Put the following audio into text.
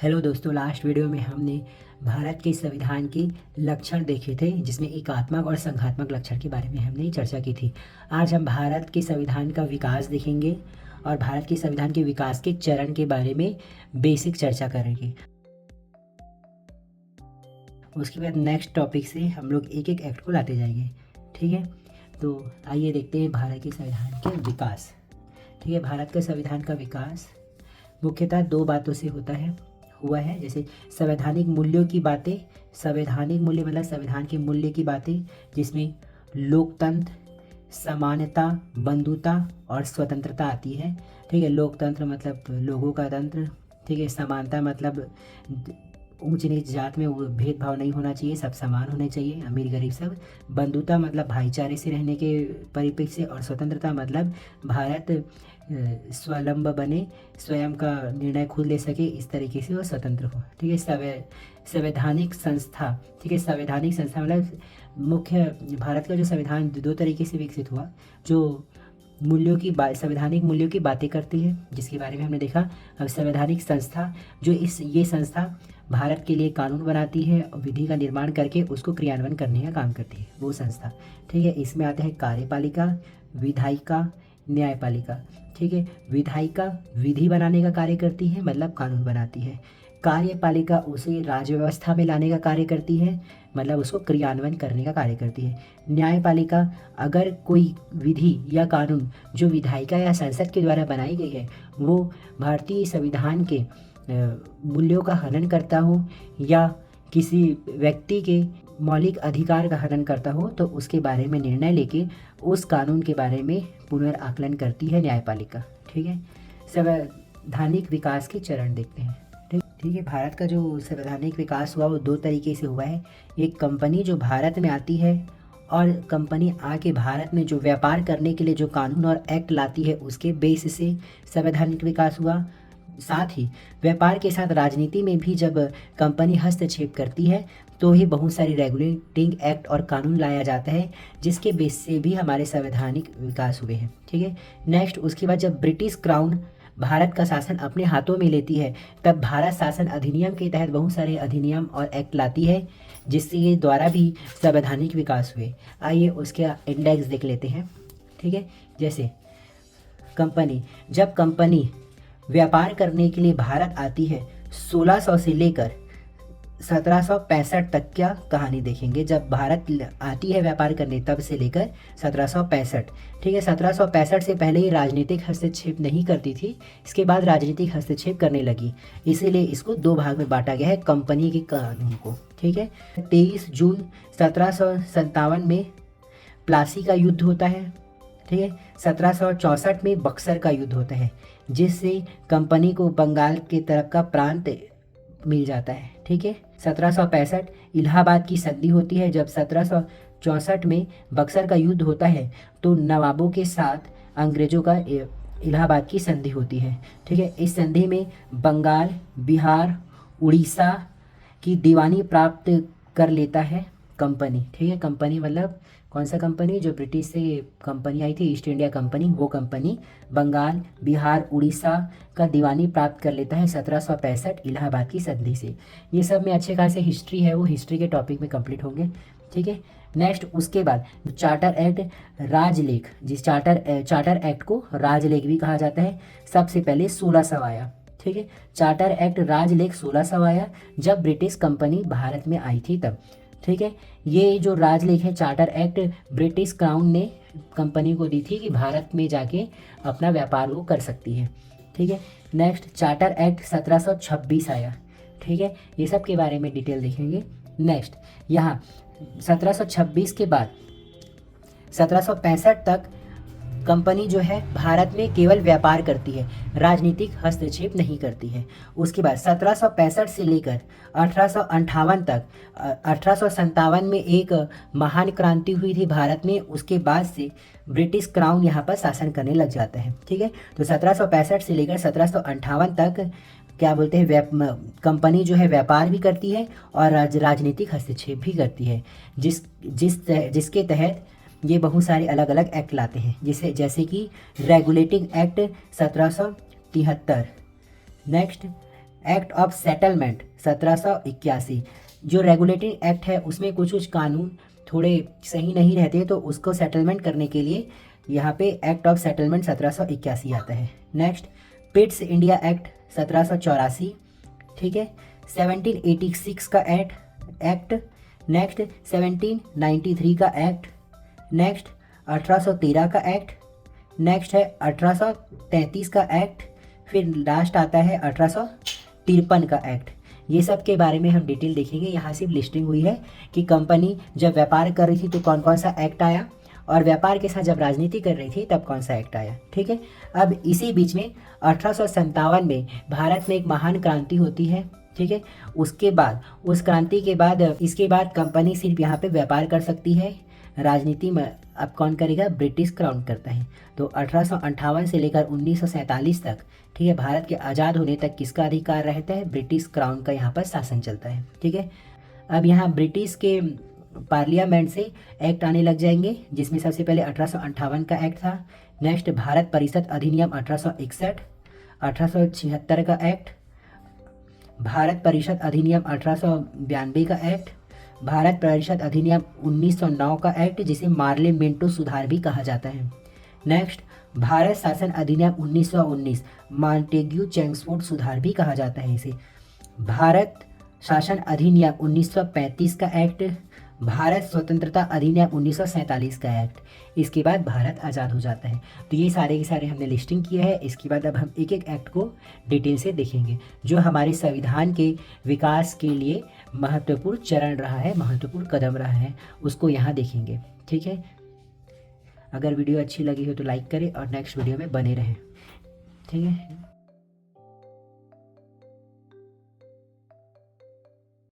Hello दोस्तों, last video में हमने भारत के संविधान के लक्षण देखे थे, जिसमें एकात्मक और संघात्मक लक्षण के बारे में हमने चर्चा की थी। आज हम भारत के संविधान का विकास देखेंगे और भारत के संविधान के विकास के चरण के बारे में बेसिक चर्चा करेंगे। उसके बाद नेक्स्ट टॉपिक से हम लोग एक एक एक्ट को लाते जाएंगे। ठीक है, तो आइए देखते हैं भारत के संविधान के विकास। ठीक है, भारत के संविधान का विकास मुख्यतः दो बातों से हुआ है। जैसे संवैधानिक मूल्यों की बातें, संवैधानिक मूल्य मतलब संविधान के मूल्य की बातें, जिसमें लोकतंत्र, समानता, बंधुता और स्वतंत्रता आती है। ठीक है, लोकतंत्र मतलब लोगों का तंत्र। ठीक है, समानता मतलब ऊंच नीच जात में वो भेदभाव नहीं होना चाहिए, सब समान होने चाहिए, अमीर गरीब सब। बंधुता मतलब भाईचारे से रहने के परिप्रेक्ष्य से, और स्वतंत्रता मतलब भारत स्वावलंब बने, स्वयं का निर्णय खुद ले सके, इस तरीके से वो स्वतंत्र हो। ठीक है, संवैधानिक संस्था। ठीक है, संवैधानिक संस्था मतलब मुख्य भारत का जो संविधान दो तरीके से विकसित हुआ, जो मूल्यों की संवैधानिक मूल्यों की बातें करती है, जिसके बारे में हमने देखा। अब संवैधानिक संस्था, जो ये संस्था भारत के लिए कानून बनाती है और विधि का निर्माण करके उसको क्रियान्वयन करने का काम करती है, वो संस्था। ठीक है, इसमें आते हैं कार्यपालिका, विधायिका, न्यायपालिका। ठीक है, विधायिका विधि बनाने का कार्य करती है, मतलब कानून बनाती है। कार्यपालिका उसे राज्य व्यवस्था में लाने का कार्य करती है, मतलब उसको क्रियान्वयन करने का कार्य करती है। न्यायपालिका अगर कोई विधि या कानून जो विधायिका या संसद के द्वारा बनाई गई है वो भारतीय संविधान के मूल्यों का हनन करता हो या किसी व्यक्ति के मौलिक अधिकार का हनन करता हो, तो उसके बारे में निर्णय लेके उस कानून के बारे में पुनर्आकलन करती है न्यायपालिका। ठीक है, संवैधानिक विकास के चरण देखते हैं। ठीक है, भारत का जो संवैधानिक विकास हुआ वो दो तरीके से हुआ है। एक कंपनी जो भारत में आती है और कंपनी आके भारत में जो व्यापार करने के लिए जो कानून और एक्ट लाती है, उसके बेस से संवैधानिक विकास हुआ। साथ ही व्यापार के साथ राजनीति में भी जब कंपनी हस्तक्षेप करती है तो ही बहुत सारी रेगुलेटिंग एक्ट और कानून लाया जाता है, जिसके बेस से भी हमारे संवैधानिक विकास हुए हैं। ठीक है, नेक्स्ट उसके बाद जब ब्रिटिश क्राउन भारत का शासन अपने हाथों में लेती है, तब भारत शासन अधिनियम के तहत बहुत सारे अधिनियम और एक्ट लाती है, जिसके द्वारा भी संवैधानिक विकास हुए। आइए उसके इंडेक्स देख लेते हैं। ठीक है, जैसे जब कंपनी व्यापार करने के लिए भारत आती है, 1600 से लेकर 1765 तक क्या कहानी देखेंगे। जब भारत आती है व्यापार करने तब से लेकर 1765। ठीक है, 1765 से पहले ही राजनीतिक हस्तक्षेप नहीं करती थी, इसके बाद राजनीतिक हस्तक्षेप करने लगी, इसीलिए इसको दो भाग में बांटा गया है कंपनी के कानून को। ठीक है, 23 जून 1757 में प्लासी का युद्ध होता है। ठीक है, 1764 में बक्सर का युद्ध होता है, जिससे कंपनी को बंगाल के तरफ का प्रांत मिल जाता है। ठीक है, 1765 इलाहाबाद की संधि होती है। जब 1764 में बक्सर का युद्ध होता है तो नवाबों के साथ अंग्रेजों का इलाहाबाद की संधि होती है। ठीक है, इस संधि में बंगाल, बिहार, उड़ीसा की दीवानी प्राप्त कर लेता है कंपनी। ठीक है, कंपनी मतलब कौन सा कंपनी, जो ब्रिटिश से कंपनी आई थी ईस्ट इंडिया कंपनी, वो कंपनी बंगाल, बिहार, उड़ीसा का दीवानी प्राप्त कर लेता है 1765 इलाहाबाद की संधि से। ये सब में अच्छे खासे हिस्ट्री है, वो हिस्ट्री के टॉपिक में कंप्लीट होंगे। ठीक है, नेक्स्ट उसके बाद चार्टर एक्ट, राजलेख, जिस चार्टर एक्ट को राजलेख भी कहा जाता है, सबसे पहले 1600 आया। ठीक है, चार्टर एक्ट राजलेख 1600 आया जब ब्रिटिश कंपनी भारत में आई थी तब। ठीक है, ये जो राजलेख है, चार्टर एक्ट, ब्रिटिश क्राउन ने कंपनी को दी थी कि भारत में जाके अपना व्यापार वो कर सकती है। ठीक है, नेक्स्ट चार्टर एक्ट 1726 आया। ठीक है, ये सब के बारे में डिटेल देखेंगे। नेक्स्ट यहाँ 1726 के बाद 1765 तक कंपनी जो है भारत में केवल व्यापार करती है, राजनीतिक हस्तक्षेप नहीं करती है। उसके बाद 1765 से लेकर 1858 तक, 1857 में एक महान क्रांति हुई थी भारत में, उसके बाद से ब्रिटिश क्राउन यहाँ पर शासन करने लग जाता है। ठीक है, तो 1765 से लेकर 1758 तक क्या बोलते हैं, कंपनी जो है व्यापार भी करती है और राजनीतिक हस्तक्षेप भी करती है, जिसके तहत ये बहुत सारे अलग अलग एक्ट लाते हैं, जैसे कि regulating act 1773, next act of settlement 1781, जो रेगुलेटिंग एक्ट है उसमें कुछ कुछ कानून थोड़े सही नहीं रहते तो उसको सेटलमेंट करने के लिए यहाँ पे एक्ट ऑफ सेटलमेंट 1781 आता है। नेक्स्ट पिट्स इंडिया एक्ट 1784, ठीक है। 1786 का एक्ट। नेक्स्ट 1793 का एक्ट। नेक्स्ट 1813 का एक्ट। नेक्स्ट है 1833 का एक्ट। फिर लास्ट आता है 1853 का एक्ट। ये सब के बारे में हम डिटेल देखेंगे। यहाँ सिर्फ लिस्टिंग हुई है कि कंपनी जब व्यापार कर रही थी तो कौन कौन सा एक्ट आया, और व्यापार के साथ जब राजनीति कर रही थी तब कौन सा एक्ट आया, ठीक है। अब इसी बीच में 1857 में भारत में एक महान क्रांति होती है, ठीक है। उसके बाद उस क्रांति के बाद इसके बाद कंपनी सिर्फ यहाँ पे व्यापार कर सकती है, राजनीति में अब कौन करेगा, ब्रिटिश क्राउन करता है। तो 1858 से लेकर 1947 तक, ठीक है, भारत के आज़ाद होने तक किसका अधिकार रहता है, ब्रिटिश क्राउन का यहाँ पर शासन चलता है, ठीक है। अब यहाँ ब्रिटिश के पार्लियामेंट से एक्ट आने लग जाएंगे, जिसमें सबसे पहले 1858 का एक्ट था। नेक्स्ट भारत परिषद अधिनियम 1861, 1876 का एक्ट, भारत परिषद अधिनियम 1892 का एक्ट, भारत परिषद अधिनियम 1909 का एक्ट, जिसे मार्ले मिंटो सुधार भी कहा जाता है। नेक्स्ट भारत शासन अधिनियम 1919, मॉन्टेग्यू चेम्सफोर्ड सुधार भी कहा जाता है इसे। भारत शासन अधिनियम 1935 का एक्ट, भारत स्वतंत्रता अधिनियम 1947 का एक्ट। इसके बाद भारत आज़ाद हो जाता है। तो ये सारे के सारे हमने लिस्टिंग किया है। इसके बाद अब हम एक एक एक्ट को डिटेल से देखेंगे जो हमारे संविधान के विकास के लिए महत्वपूर्ण चरण रहा है, महत्वपूर्ण कदम रहा है, उसको यहाँ देखेंगे, ठीक है। अगर वीडियो अच्छी लगी हो तो लाइक करें और नेक्स्ट वीडियो में बने रहें, ठीक है।